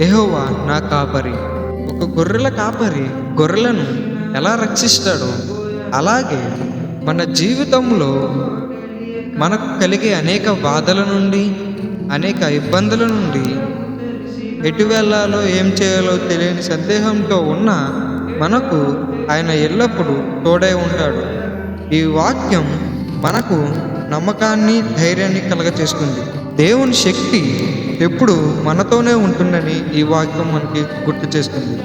యెహోవా నా కాపరి. ఒక గొర్రెల కాపరి గొర్రెలను ఎలా రక్షిస్తాడో అలాగే మన జీవితంలో మనకు కలిగే అనేక బాధల నుండి, అనేక ఇబ్బందుల నుండి, ఎటు వెళ్ళాలో ఏం చేయాలో తెలియని సందేహంతో ఉన్న మనకు ఆయన ఎల్లప్పుడూ తోడై ఉంటాడు. ఈ వాక్యం మనకు నమ్మకాన్ని, ధైర్యాన్ని కలగచేస్తుంది. దేవుని శక్తి ఎప్పుడు మనతోనే ఉంటుందని ఈ వాక్యం మనకి గుర్తు చేస్తుంది.